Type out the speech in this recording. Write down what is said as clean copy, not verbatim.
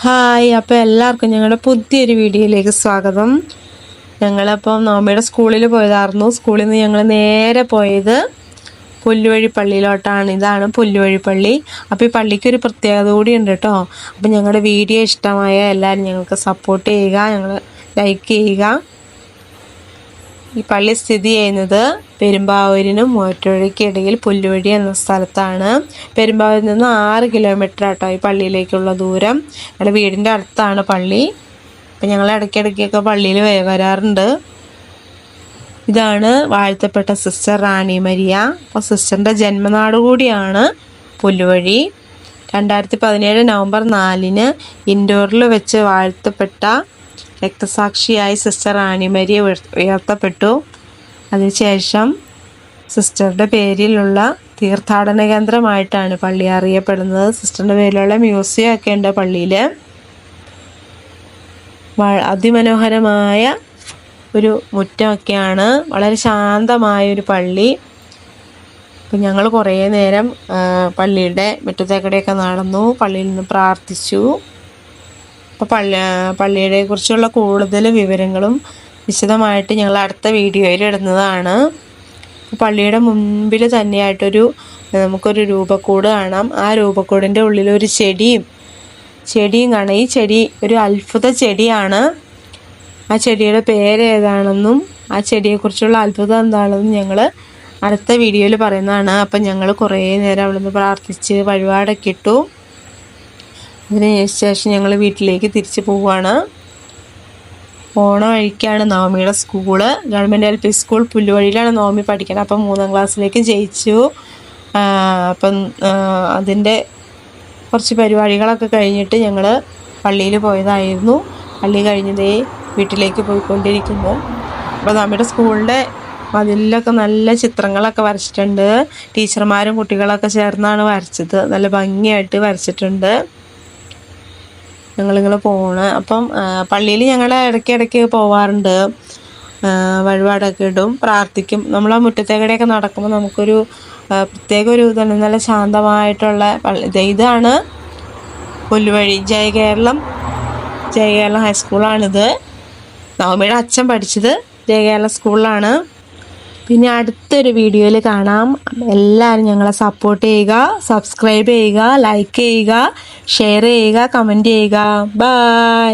Hi, അപ്പോൾ എല്ലാവർക്കും ഞങ്ങളുടെ പുതിയൊരു വീഡിയോയിലേക്ക് സ്വാഗതം. ഞങ്ങളപ്പോൾ നോമ്പയുടെ സ്കൂളിൽ പോയതായിരുന്നു. സ്കൂളിൽ നിന്ന് ഞങ്ങൾ നേരെ പോയത് പുല്ലുവഴി പള്ളിയിലോട്ടാണ്. ഇതാണ് പുല്ലുവഴി പള്ളി. അപ്പോൾ ഈ പള്ളിക്കൊരു പ്രത്യേകത കൂടി ഉണ്ട് കേട്ടോ. അപ്പോൾ ഞങ്ങളുടെ വീഡിയോ ഇഷ്ടമായ എല്ലാവരും ഞങ്ങൾക്ക് സപ്പോർട്ട് ചെയ്യുക, ഞങ്ങൾ ലൈക്ക് ചെയ്യുക. ഈ പള്ളി സ്ഥിതി ചെയ്യുന്നത് പെരുമ്പാവൂരിനും മൂവാറ്റുപുഴയ്ക്കും ഇടയിൽ പുല്ലുവഴി എന്ന സ്ഥലത്താണ്. പെരുമ്പാവൂരിൽ നിന്ന് 6 കിലോമീറ്റർ ആട്ടോ ഈ പള്ളിയിലേക്കുള്ള ദൂരം. ഞങ്ങളുടെ വീടിൻ്റെ അടുത്താണ് പള്ളി. അപ്പം ഞങ്ങൾ ഇടയ്ക്കിടയ്ക്കൊക്കെ പള്ളിയിൽ വരാറുണ്ട്. ഇതാണ് വാഴ്ത്തപ്പെട്ട സിസ്റ്റർ റാണി മരിയ. അപ്പോൾ സിസ്റ്ററിൻ്റെ ജന്മനാട് കൂടിയാണ് പുല്ലുവഴി. 2017 നവംബർ 4 ഇൻഡോറിൽ വെച്ച് വാഴ്ത്തപ്പെട്ട രക്തസാക്ഷിയായി സിസ്റ്റർ റാണി മരിയ ഉയർത്തപ്പെട്ടു. അതിനുശേഷം സിസ്റ്ററുടെ പേരിലുള്ള തീർത്ഥാടന കേന്ദ്രമായിട്ടാണ് പള്ളി അറിയപ്പെടുന്നത്. സിസ്റ്ററിൻ്റെ പേരിലുള്ള മ്യൂസിയം ഒക്കെ ഉണ്ട് പള്ളിയിൽ. അതിമനോഹരമായ ഒരു മുറ്റമൊക്കെയാണ്, വളരെ ശാന്തമായ ഒരു പള്ളി. അപ്പം ഞങ്ങൾ കുറേ നേരം പള്ളിയുടെ മുറ്റത്തേക്കടെയൊക്കെ നടന്നു, പള്ളിയിൽ നിന്ന് പ്രാർത്ഥിച്ചു. അപ്പോൾ പള്ളിയെ കുറിച്ചുള്ള കൂടുതൽ വിവരങ്ങളും വിശദമായിട്ട് ഞങ്ങൾ അടുത്ത വീഡിയോയിൽ ഇടുന്നതാണ്. പള്ളിയുടെ മുൻപിൽ തന്നെയായിട്ടൊരു നമുക്കൊരു രൂപക്കൂട് കാണാം. ആ രൂപക്കൂടിൻ്റെ ഉള്ളിൽ ഒരു ചെടിയും കാണാം. ഈ ചെടി ഒരു അത്ഭുത ചെടിയാണ്. ആ ചെടിയുടെ പേര് ഏതാണെന്നും ആ ചെടിയെക്കുറിച്ചുള്ള അത്ഭുതം എന്താണെന്നും ഞങ്ങൾ അടുത്ത വീഡിയോയിൽ പറയുന്നതാണ്. അപ്പം ഞങ്ങൾ കുറേ നേരം അവിടെ നിന്ന് പ്രാർത്ഥിച്ച് വഴിപാടൊക്കെ ഇട്ടു. അതിനുശേഷം ഞങ്ങൾ വീട്ടിലേക്ക് തിരിച്ചു പോവുകയാണ്. ഓണ വഴിക്കാണ് നവമിയുടെ സ്കൂള്. ഗവൺമെൻറ് LP സ്കൂൾ പുല്ലുവഴിയിലാണ് നവമി പഠിക്കുന്നത്. അപ്പം 3ാം ക്ലാസ്സിലേക്ക് ജയിച്ചു. അപ്പം അതിൻ്റെ കുറച്ച് പരിപാടികളൊക്കെ കഴിഞ്ഞിട്ട് ഞങ്ങൾ പള്ളിയിൽ പോയതായിരുന്നു. പള്ളി കഴിഞ്ഞതേ വീട്ടിലേക്ക് പോയിക്കൊണ്ടിരിക്കുന്നു. അപ്പോൾ നമ്മുടെ സ്കൂളിൻ്റെ മതിലൊക്കെ നല്ല ചിത്രങ്ങളൊക്കെ വരച്ചിട്ടുണ്ട്. ടീച്ചർമാരും കുട്ടികളൊക്കെ ചേർന്നാണ് വരച്ചത്. നല്ല ഭംഗിയായിട്ട് വരച്ചിട്ടുണ്ട്. ഞങ്ങളിങ്ങനെ പോണ്. അപ്പം പള്ളിയിൽ ഞങ്ങൾ ഇടയ്ക്കിടയ്ക്ക് പോവാറുണ്ട്. വഴിപാടൊക്കെ ഇടും, പ്രാർത്ഥിക്കും. നമ്മൾ ആ മുറ്റത്തേക്കടെയൊക്കെ നടക്കുമ്പോൾ നമുക്കൊരു പ്രത്യേക ഒരു ഇതാണ്. നല്ല ശാന്തമായിട്ടുള്ള പള്ളി. ഇതാണ് പുല്ലുവഴി ജയകേരളം ഹൈസ്കൂളാണിത്. നവമിയുടെ അച്ഛൻ പഠിച്ചത് ജയകേരളം സ്കൂളിലാണ്. പിന്നെ അടുത്തൊരു വീഡിയോയിൽ കാണാം. എല്ലാവരും ഞങ്ങളെ സപ്പോർട്ട് ചെയ്യുക, സബ്സ്ക്രൈബ് ചെയ്യുക, ലൈക്ക് ചെയ്യുക, ഷെയർ ചെയ്യുക, കമൻറ്റ് ചെയ്യുക. ബൈ.